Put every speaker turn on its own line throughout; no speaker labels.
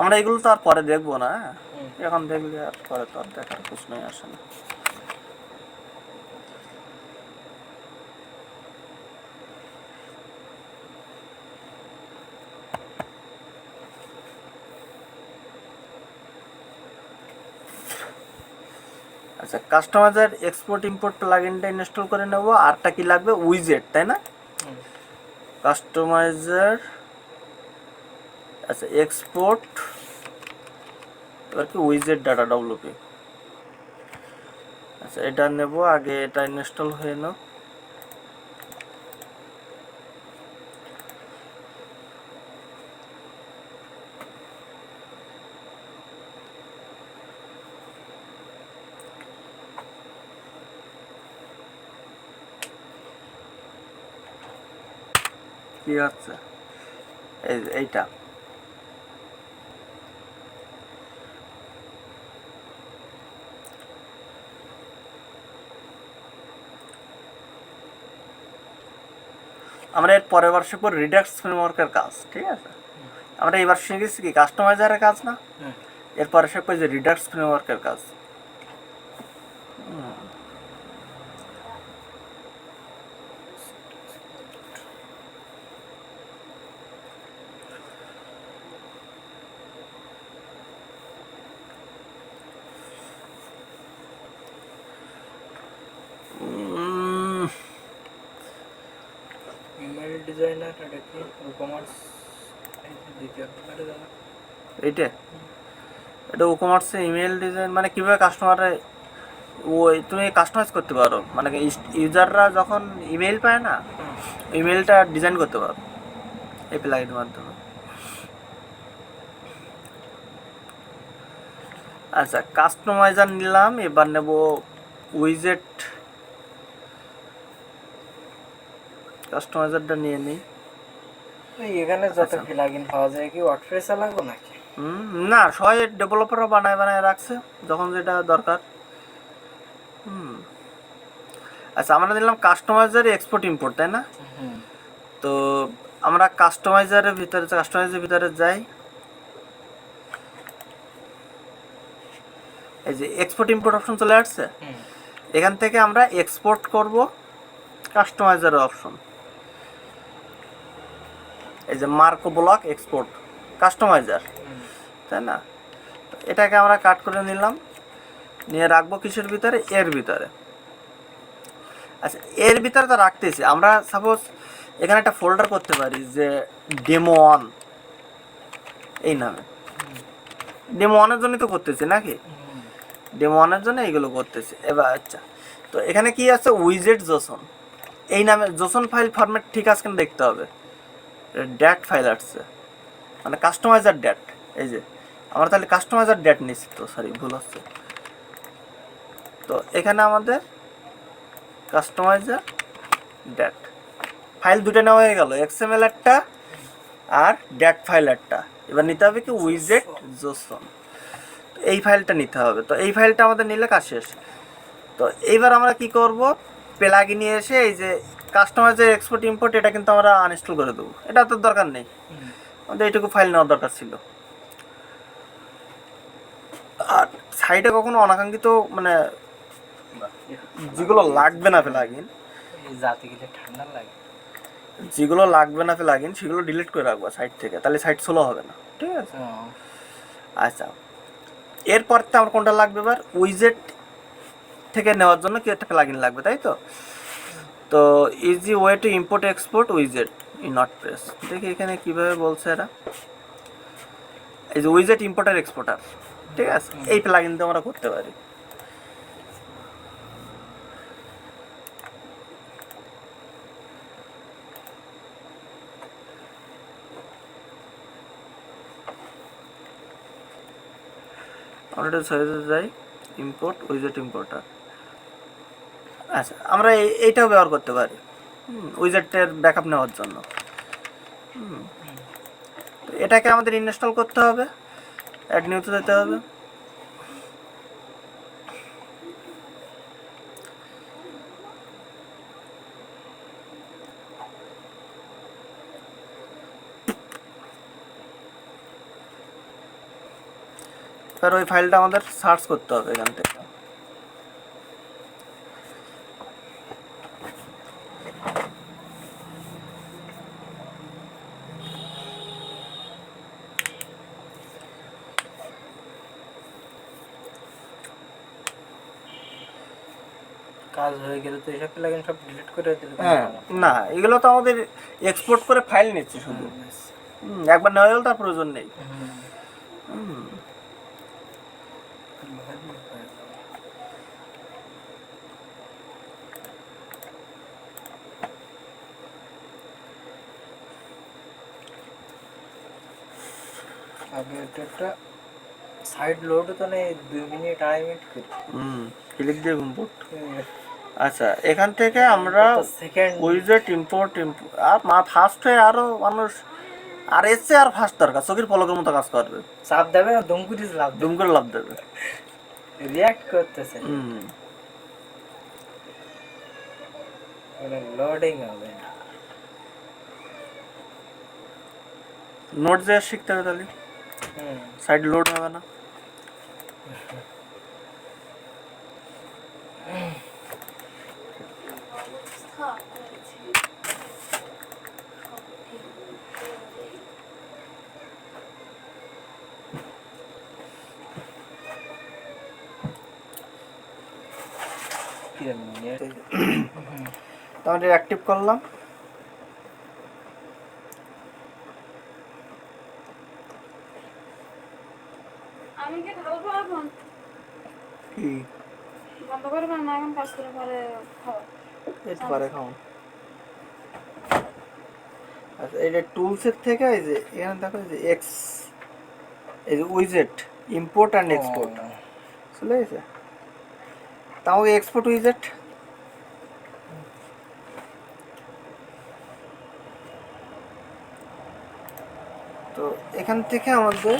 আমরা এগুলো তো আর পরে দেখবো না, এখন দেখলে আর পরে তো আর দেখার প্রশ্নই আসে না। আচ্ছা, কাস্টমাইজার এক্সপোর্ট ইম্পোর্ট প্লাগইনটা ইনস্টল করে নেব। আরটা কি লাগবে? উইজেট, তাই না? কাস্টমাইজার, আচ্ছা এক্সপোর্ট, এবার কি উইজেট ডাটা ডব্লিউপি। আচ্ছা এটা নেব, আগে এটা ইনস্টল হয়ে নাও। কি হচ্ছে এইটা? আমরা এর পরের বার শিখবো রিডাক্স ফ্রেমওয়ার্কের কাজ, ঠিক আছে? আমরা এবার শিখেছি কি কাস্টমাইজারের কাজ না, এরপরে শিখবো যে রিডাক্স ফ্রেমওয়ার্কের কাজ।
ইমেল ডিজাইনার, এটা কি ই-কমার্স দ্বিতীয়
এইটা এটা ই-কমার্সে ইমেল ডিজাইন মানে কিভাবে কাস্টমারে ওই তুমি কাস্টমাইজ করতে পারো, মানে ইউজাররা যখন ইমেল পায় না, ইমেলটা ডিজাইন করতে পারো এই প্লাগইনের মাধ্যমে। আচ্ছা কাস্টমাইজার নিলাম, এবার নেব উইজেট। কাস্টমাইজারটা নিয়ে নিই।
এখানে যত প্লাগইন পাওয়া যায় কি ওয়ার্ডপ্রেস লাগবে নাকি?
না, সবাই ডেভেলপাররা বানায় বানায় রাখছে যখন যেটা দরকার। আচ্ছা আমরা নিলাম কাস্টমাইজার এক্সপোর্ট ইম্পোর্ট, তাই না? তো আমরা কাস্টমাইজারের ভিতরে যাই। এই যে এক্সপোর্ট ইম্পোর্ট অপশন চলে আসছে, এখান থেকে আমরা এক্সপোর্ট করব কাস্টমাইজারের অপশন। এই যে মার্কো ব্লক এক্সপোর্ট কাস্টমাইজার, তাই না? এটাকে আমরা কাট করে নিলাম, নিয়ে রাখবো কিসের ভিতরে? এর ভিতরে। আচ্ছা এর ভিতরে তো রাখতেছি আমরা, সাপোজ এখানে একটা ফোল্ডার করতে পারি যে ডেমো ওয়ান এই নামে। ডেমো ওয়ানের জন্যই তো করতেছি নাকি, ডেমো ওয়ানের জন্য এইগুলো করতেছি। এবার আচ্ছা তো এখানে কি আছে? উইজেট জোসন এই নামে জোসন ফাইল ফরম্যাট ঠিক আছে কেন দেখতে হবে। ড্যাট ফাইল আসছে, মানে কাস্টমাইজার ড্যাট। এই যে আমরা তাহলে কাস্টমাইজার ড্যাট নিচ্ছি, তো সরি ভুল হচ্ছে। তো এখানে আমাদের কাস্টমাইজার ড্যাট ফাইল দুটো নেওয়া হয়ে গেল, এক্সএমএল একটা আর ড্যাট ফাইল একটা। এবার নিতে হবে কি? উইজেট জোসন, এই ফাইলটা নিতে হবে। তো এই ফাইলটা আমাদের নিলে কাজ শেষ। তো এইবার আমরা কি করব? প্লাগইনে এসে এই যে কাস্টমাইজার এক্সপোর্ট ইম্পোর্ট এটা কিন্তু আমরা আনইনস্টল করে দেবো, এটা তো দরকার নেই, আমাদের এইটুকু ফাইল নেওয়ার দরকার ছিল। আর সাইডে কখনো অনাকাঙ্ক্ষিত মানে যেগুলো লাগবে না প্লাগইন,
ঠান্ডা লাগে,
যেগুলো লাগবে না প্লাগইন সেগুলো ডিলিট করে রাখবো সাইট থেকে, তাহলে সাইট স্লো হবে না, ঠিক আছে? আচ্ছা এরপর তো আমার কোনটা লাগবে? এবার উইজেট থেকে নেওয়ার জন্য কি একটা প্লাগইন লাগবে, তাই তো? তো easy way to import export উইজেট ইন ওয়ার্ডপ্রেস। দেখি এখানে কিভাবে বলছে এরা। এই যে উইজেট ইম্পোর্টার এক্সপোর্টার, ঠিক আছে? এই প্লাগইন দিয়ে আমরা করতে পারি। আমরা এটা সাইজে যাই, ইম্পোর্ট উইজেট ইম্পোর্টার। আচ্ছা আমরা এইটাও ব্যবহার করতে পারি উইজেটের ব্যাকআপ নেওয়ার জন্য। তো এটাকে আমাদের ইনস্টল করতে হবে, অ্যাড নিউতে যেতে হবে। এবার ওই ফাইলটা আমাদের সার্চ করতে হবে এখান থেকে।
কাজ হয়ে গেলে তো এইসব প্লাগইন সব ডিলিট করে দিলে
হ্যাঁ, না এগুলো তো আমাদের এক্সপোর্ট করে ফাইল নিচ্ছে শুধু। একবার নেওয়া গেল তার প্রয়োজন নেই। হুম।
আগে একটা সাইড লোড তো নেই 2 মিনিট 2.5 মিনিট করে
ক্লিক দিয়ে ইম্পোর্ট। আচ্ছা, এখান থেকে আমরা
সেকেন্ড
উইজেট ইম্পোর্ট আর ফার্স্ট হয়ে আরো মানুষ আর এসছে আর ফার্স্ট দরকার, চোখের পলকের মতো কাজ করবে,
চাপ দেবে আর দুম করে লাভ
দুম করে লাভ দেবে,
রিঅ্যাক্ট করতেছে মানে লোডিং হবে না।
নোট যে শিখতে হবে, তাহলে সাইড লোড হবে না। তাহলে অ্যাক্টিভ করলাম।
আমি কি ঢালবো এখন?
কি
বন্ধ করবে না, এখন কাজ করে পরে খাবো।
এই পারে খাও। আচ্ছা, এটা টুলসের থেকে এই যে এখানে দেখো যে এক্স, এই যে উইজেট ইম্পোর্ট অ্যান্ড এক্সপোর্ট চলে গেছে। তাও এক্সপোর্ট উইজেট তো এখান থেকে আমাদের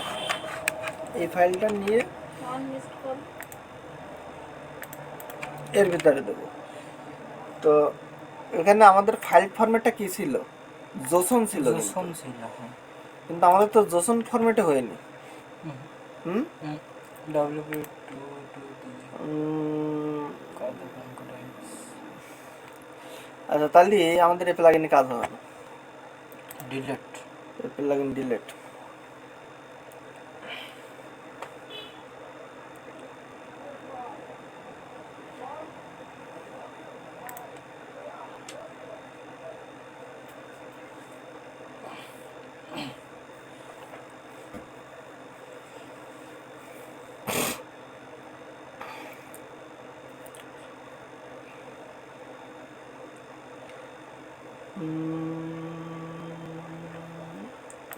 এই ফাইলটা নিয়ে এর ভিতরে দেবো। তো এখানে আমাদের ফাইল ফরম্যাটটা কি ছিল? জোসন ছিল, কিন্তু আমাদের তো জোসন ফরম্যাটে হয়নি। আচ্ছা, তাহলে আমাদের এই প্লাগইনে কাজ হবে না,
ডিলিট
এই প্লাগইন ডিলিট।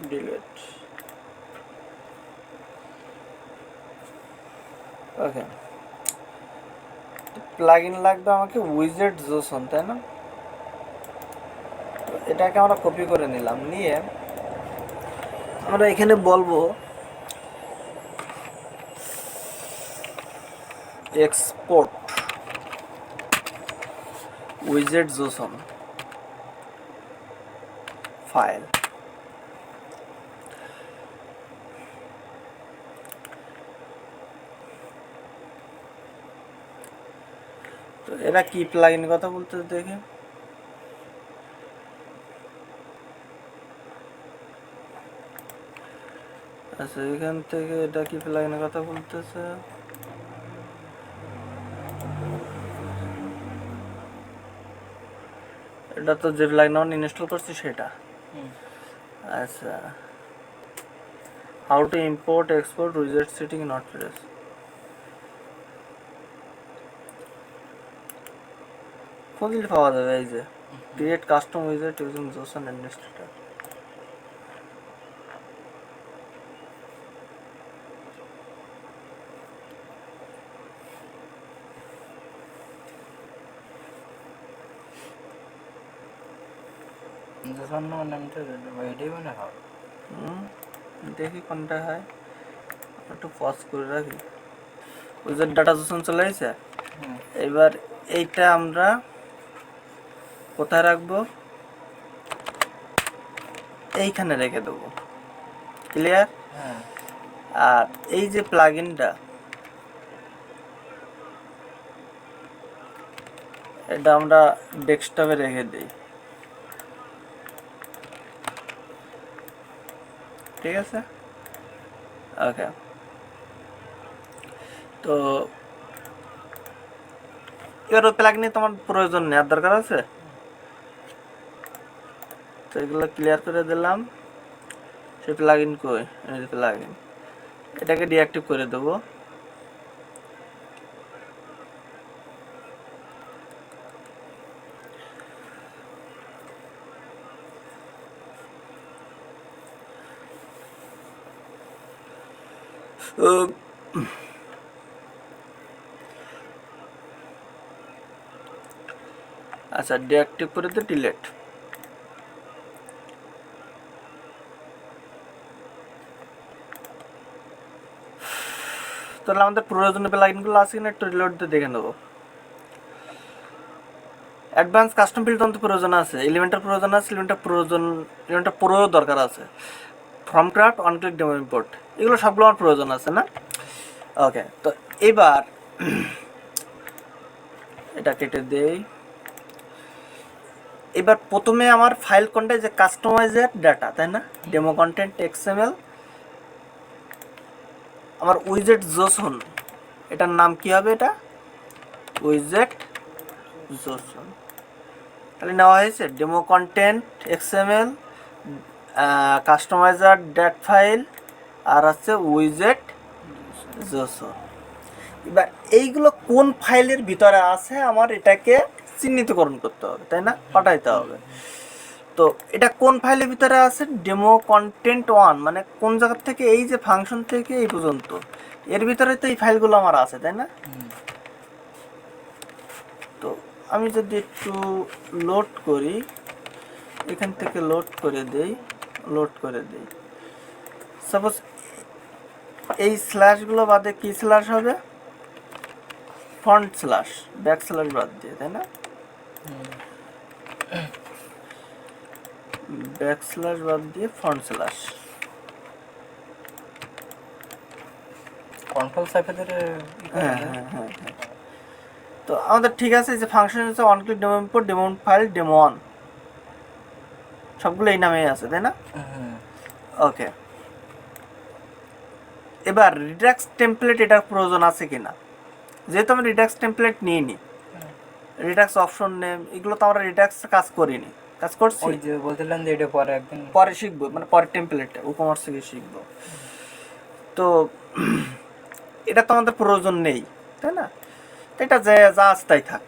ডিলিট। ওকে, প্লাগইন লাগবে আমাকে উইজেট জোসন, তাই না? তো এটাকে আমরা কপি করে নিলাম, নিয়ে আমরা এখানে বলবো এক্সপোর্ট উইজেট জোসন ফাইল। তো এরা কি প্লাগইন কথা বলতে দেখে, আচ্ছা এখান থেকে এটা কি প্লাগইনের কথা বলতেছে। এটা তো যে প্লাগইন ইনস্টল করছি সেটা। আচ্ছা, হাউ টু ইম্পোর্ট এক্সপোর্ট উইজেট সেটিং নট প্রেস। কোনগুলি পাওয়া যাবে? এই যে ক্রিয়েট কাস্টম উইজেট ইউজিং জোসন অ্যাডমিনিস্ট্রেটর। দেখি কোনটা হয়, একটু পজ করে রাখি। উইজেট ডাটা জোসন চলে এসেছে। এবার এইটা আমরা কোথায় রাখবো? এইখানে রেখে দেবো। ক্লিয়ার? আর এই যে প্লাগইনটা, এটা আমরা ডেস্কটপে রেখে দিই, ঠিক আছে। ওকে, তো এবার ওই প্লাগইন তোমার প্রয়োজন নেওয়ার দরকার আছে, তো এগুলো ক্লিয়ার করে দিলাম। সে প্লাগইন কই, এই প্লাগইন, এটাকে ডিঅ্যাক্টিভ করে দেবো। আচ্ছা, ডিঅ্যাক্টিভ করে দিই, ডিলেট। তাহলে আমাদের প্রয়োজনীয় প্লাগইনগুলো আছে কিনা একটু রিলোড দিয়ে দেখে নেবো। অ্যাডভান্স কাস্টম ফিল্ড তো প্রয়োজন আছে, এলিমেন্টার প্রয়োজন আছে, এলিমেন্টার প্রো দরকার আছে, form craft, on click demo import, এগুলো সবগুলো আমার প্রয়োজন আছে না। ওকে, তো এবার এটা কেটে দেই। এবার প্রথমে আমার ফাইল কোনটা, যে কাস্টমাইজের ডাটা, তাই না, ডেমো কন্টেন্ট এক্সএমএল, আমার উইজেট জোসন, এটার নাম কি হবে, এটা উইজেট জোসন, তাহলে নেওয়া হয়েছে demo content XML, customizer dat file, আর আছে উইজেট জোসন। এবার এইগুলো কোন ফাইলের ভিতরে আছে আমার এটাকে চিহ্নিতকরণ করতে হবে, তাই না, পাঠাইতে হবে। তো এটা কোন ফাইলের ভিতরে আছে, ডেমো কন্টেন্ট 1, মানে কোন জায়গা থেকে, এই যে ফাংশন থেকে এই পর্যন্ত, এর ভিতরে তো এই ফাইলগুলো আমার আছে, তাই না। তো আমি যদি একটু লোড করি, এখান থেকে লোড করে দেই, সাপোজ এই স্ল্যাশগুলো বাদে কি স্ল্যাশ হবে, ফ্রন্ট স্ল্যাশ, ব্যাক স্ল্যাশ বাদ দিয়ে, তাই না, ব্যাক স্ল্যাশ বাদ দিয়ে ফ্রন্ট স্ল্যাশ।
কন্ট্রোল সাইফে ধরে
হ্যাঁ। তো আমাদের ঠিক আছে, যে ফাংশন হচ্ছে on click demo import, demo file, demo on, সবগুলো এই নামেই আছে, তাই না। ওকে, এবার রিডাক্স টেমপ্লেট এটার প্রয়োজন আছে কিনা, যেহেতু আমি রিডাক্স টেমপ্লেট নিইনি, রিডাক্স অপশন নেম, এগুলো তো আমরা রিডাক্স কাজ করিনি, কাজ করছি,
ওই যে বলছিলাম যে এটা পরে একদিন
পরে শিখবো, মানে পরের টেমপ্লেটটা উপমার্স থেকে শিখবো। তো এটা তো আমাদের প্রয়োজন নেই, তাই না, এটা যে যা আছে তাই থাক,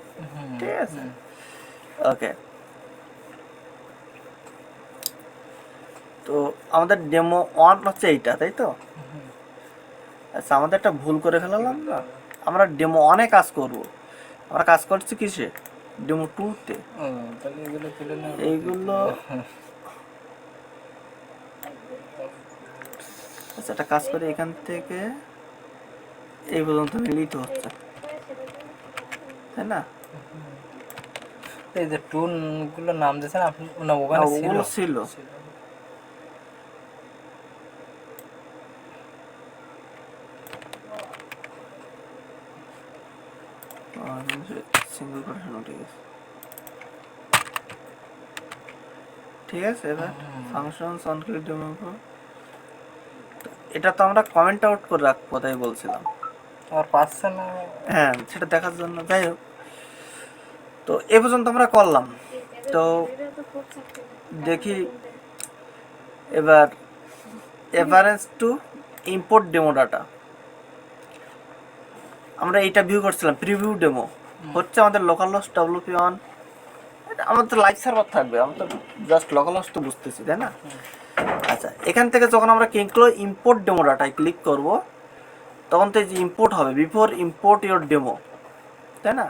ঠিক আছে। ওকে, তো আমাদের ডেমো 1 হচ্ছে এইটা, তাই তো। আচ্ছা, আমাদের একটা ভুল করে ফেলালাম না, আমরা ডেমো 1-এ কাজ করব, আমরা কাজ করছি কিসে, ডেমো 2-তে।
তাহলে এগুলো তুলে না,
এইগুলো আচ্ছা, একটা কাজ করে, এখান থেকে এই পর্যন্ত মিলিত হচ্ছে, তাই না।
এই যে টুন গুলো নাম দিয়েছেন আপনি, না ওখানে
ওগুলো ছিল। সিঙ্গল কোটেশন, ঠিক আছে। এবার ফাংশনস অন ক্লিক ডেমো, এটা তো আমরা কমেন্ট আউট করে রাখবো, তাই বলছিলাম,
আর পাচ্ছে না,
হ্যাঁ, সেটা দেখার জন্য। যাই হোক, তো এ পর্যন্ত আমরা করলাম, তো দেখি এবার average two import demo data, আমরা এইটা ভিউ করছিলাম, প্রিভিউ ডেমো হচ্ছে আমাদের লোকাল হোস্ট WP1, আমাদের তো লাইভ সার্ভার থাকবে, আমরা তো জাস্ট লোকাল হোস্ট তো বুঝতেছি, তাই না। আচ্ছা, এখান থেকে যখন আমরা কিংক্লো ইম্পোর্ট ডেমো ডাটায় ক্লিক করব, তখন তো এই যে ইম্পোর্ট হবে, বিফোর ইম্পোর্ট ইউর ডেমো, তাই না,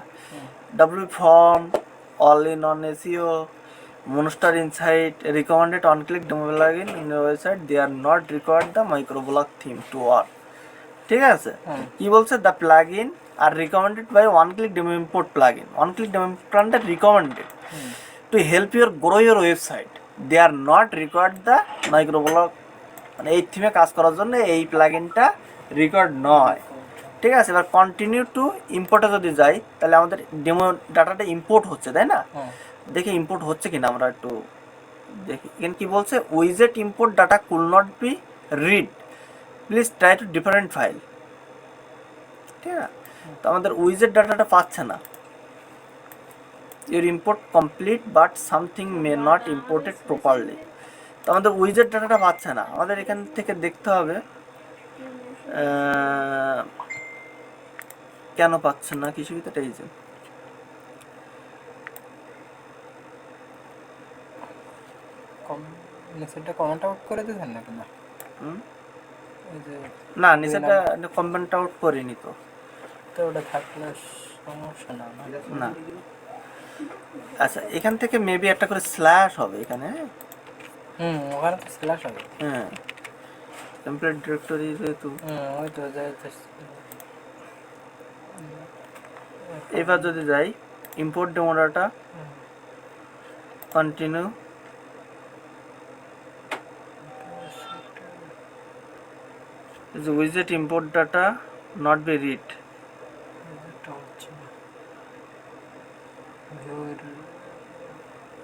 WP form, all in one SEO, Monster Insight, recommended on click demo plugin in your website, they are not required the microblog theme to work, ঠিক আছে। কি বলছে, the plugin are recommended by one click demo import plugin, one click demo import recommended to help your grow your website, they are not required the microblog মানে এই থিমে কাজ করার জন্য এই প্লাগইনটা রিকোয়ার্ড নয়। ঠিক আছে, এবার কন্টিনিউ টু ইম্পোর্টে যদি যাই তাহলে আমাদের ডেমো ডাটাটা ইম্পোর্ট হচ্ছে, তাই না? দেখি ইম্পোর্ট হচ্ছে কিনা আমরা একটু দেখি। এখানে কি বলছে, উইজেট import data could not be read, please try to different file. ঠিক আছে, তো আমাদের উইজেট ডাটাটা পাচ্ছে না। Your import complete but something may not imported properly. তো আমাদের উইজেট ডাটাটা পাচ্ছে না। আমাদের এখান থেকে দেখতে হবে কেন পাচ্ছে না কিছু ভিতরে। এই যে
নিচেরটা কমেন্ট আউট করে দিবেন নাকি? না এই যে
না, নিচেটা কমেন্ট আউট করিনি তো।
তো ওটা থাকলে সমস্যা না।
না, আচ্ছা এখান থেকে মেবি একটা করে স্ল্যাশ হবে এখানে।
ওখানে তো স্ল্যাশ হবে।
হ্যাঁ, টেমপ্লেট ডিরেক্টরি যেহেতু।
ওই তো যাই।
এবার যদি যাই ইম্পোর্ট ডেমো ডাটা, কন্টিনিউ, উইজেট import data not be read.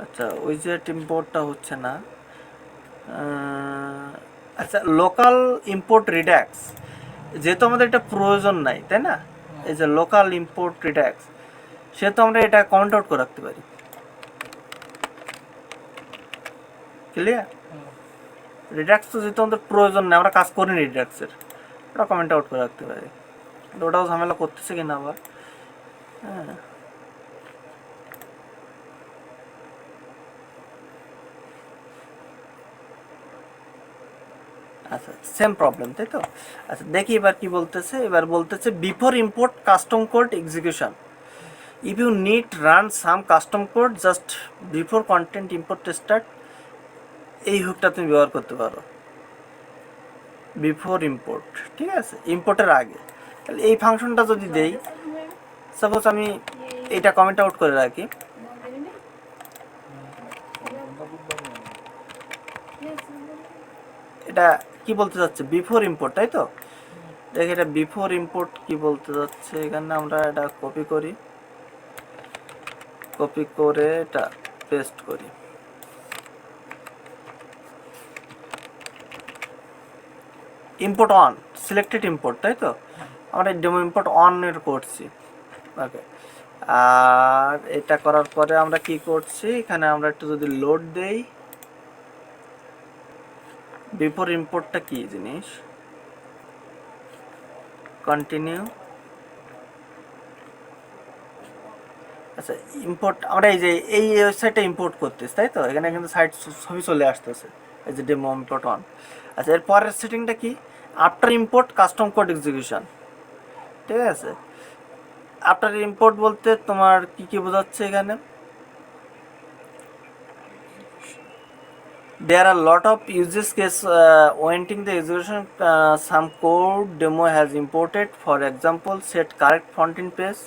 আচ্ছা উইজেট ইম্পোর্টটা হচ্ছে না। আচ্ছা লোকাল ইম্পোর্ট রিডাক্স, যেহেতু আমাদের এটা প্রয়োজন নাই, তাই না? এই যে লোকাল ইম্পোর্ট রিডাক্স, সেহেতু আমরা এটা কাউন্ট আউট করে রাখতে পারি। ক্লিয়ার? রিডাক্স তো যেহেতু আমাদের প্রয়োজন নেই, আমরা কাজ করিনি রিডাক্সের, ওটা কমেন্ট আউট করে রাখতে পারি। ওটাও ঝামেলা করতেছে কিনা আবার। হ্যাঁ, আচ্ছা সেম প্রবলেম, তাই তো? আচ্ছা দেখি এবার কি বলতেছে। এবার বলতেছে before import custom code execution, if you need run some custom code just before content import start, এই হুকটা তুমি ব্যবহার করতে পারো বিফোর ইম্পোর্ট। ঠিক আছে, ইম্পোর্টের আগে। তাহলে এই ফাংশনটা যদি দেই, সাপোজ আমি এটা কমেন্ট আউট করে রাখি, এটা কি বলতে যাচ্ছে, বিফোর ইম্পোর্ট, তাই তো? দেখি এটা বিফোর ইম্পোর্ট কি বলতে যাচ্ছে। এখানে আমরা এটা কপি করি, কপি করে এটা পেস্ট করি। ইম্পোর্ট অন, সিলেক্টেড ইম্পোর্ট, তাই তো? আমরা ডেমো ইম্পোর্ট অন এর করছি। ওকে, আর এটা করার পরে আমরা কি করছি, এখানে আমরা একটু যদি লোড দেই, বিফোর ইম্পোর্টটা কি জিনিস, কন্টিনিউ। আচ্ছা ইম্পোর্ট আমরা এই যে এই ওয়েবসাইটটা ইম্পোর্ট করতেছি, তাই তো? এখানে কিন্তু সাইট ছবি চলে আসতেছে, এই যে ডেমো ইম্পোর্ট অন। আচ্ছা এর পরের সেটিংটা কি, after import custom code execution. ঠিক আছে, আফটার ইম্পোর্ট বলতে তোমার কি কি বোঝাচ্ছে এখানে, there are lot of uses case warranting the execution some code demo has imported, for example set correct front end page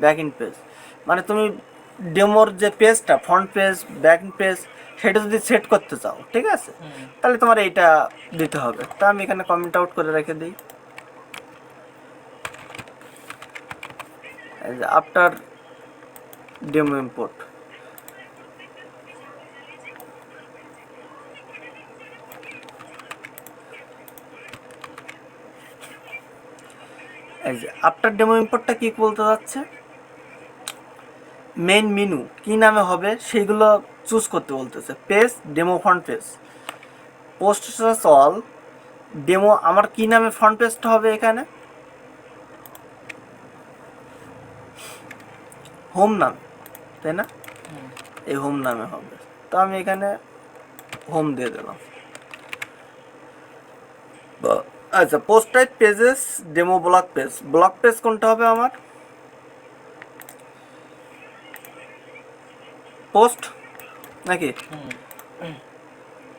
back end page। মানে তুমি ডেমোর যে পেজটা front page back end page সেটা যদি সেট করতে চাও, ঠিক আছে, তাহলে তোমার এইটা দিতে হবে। তা আমি এখানে কমেন্ট আউট করে রেখে দিই, আফটার ডেমো ইম্পোর্ট। এই যে আফটার ডেমো ইম্পোর্টটা কি বলতে যাচ্ছে, মেইন মেনু কি নামে হবে সেইগুলো চুজ করতে বলতেছে। Page demo front page, post all demo, আমার কি নামে ফ্রন্ট পেজটা হবে, এখানে হোম নামে, তাই না? এই হোম নামে হবে, তো আমি এখানে হোম দিয়ে দিলাম। আচ্ছা post type pages demo block page, block page কোনটা হবে আমার, পোস্ট নাকি?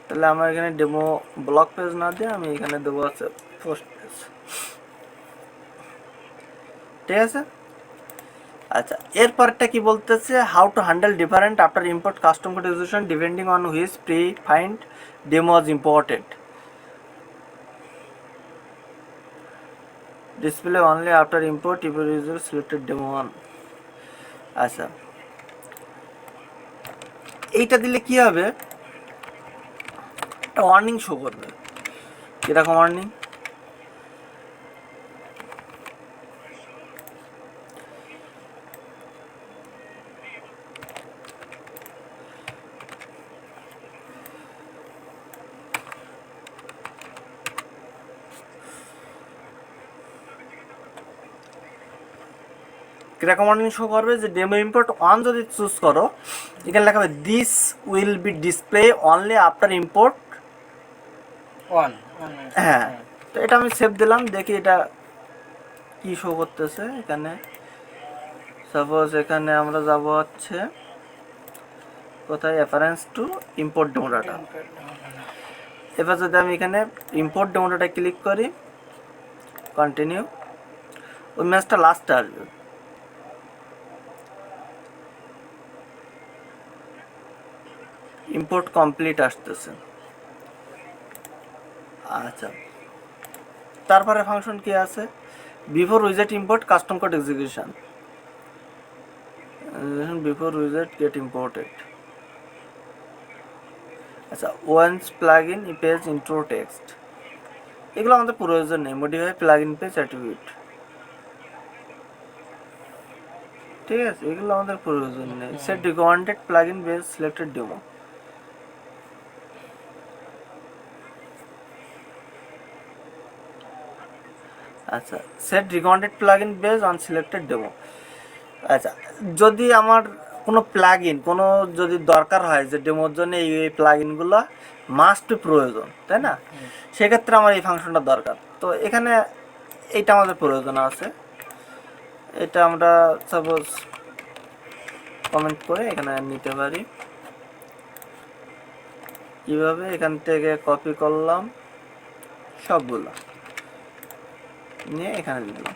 তাহলে আমার এখানে ডেমো ব্লক পেজ না দিয়ে আমি এখানে দেবো আছে পোস্ট পেজ। ঠিক আছে, আচ্ছা এরপরটা কি বলতেছে, how to handle different after import custom code execution depending on which pre find demo was imported. Display only after import if user selected demo 1। আচ্ছা, এইটা দিলে কি হবে, একটা ওয়ার্নিং শো করবে। কিরকম ওয়ার্নিং? কিরকম ওয়ার্নিং শো করবে যে ডেমো ইম্পোর্ট অন যদি চুজ করো, এখানে লেখা হবে this will be display only after import.
One.
হ্যাঁ, তো এটা আমি সেভ দিলাম, দেখি এটা কি শো করতেছে এখানে। সাপোজ এখানে আমরা যাব হচ্ছে কোথায়, reference to import demo data. এবার যদি আমি এখানে ইম্পোর্ট ডেমো ডাটা ক্লিক করি, কন্টিনিউ, ওই ম্যাচটা লাস্টে আসবে। ইম্পোর্ট কমপ্লিট আসতেছে। আচ্ছা, তারপরে ফাংশন কি আছে, before উইজেট import custom code execution, before উইজেট gate imported. আচ্ছা, once plug in page intro text, এগুলো আমাদের প্রয়োজন নেই। Modify plug in page attribute, ঠিক আছে, এগুলো আমাদের প্রয়োজন নেই। Set recommended plug in base selected demo. আচ্ছা, set recommended plug in base on selected demo. আচ্ছা, যদি আমার কোনো প্লাগ ইন কোনো যদি দরকার হয় যে ডেমোর জন্য এই প্লাগ ইনগুলো মাস্ট প্রয়োজন, তাই না, সেক্ষেত্রে আমার এই ফাংশনটা দরকার। তো এখানে এইটা আমাদের প্রয়োজন আছে, এটা আমরা সাপোজ কমেন্ট করে এখানে নিতে পারি। কীভাবে, এখান থেকে কপি করলাম সবগুলো, নিয়ে এখানে দিলাম।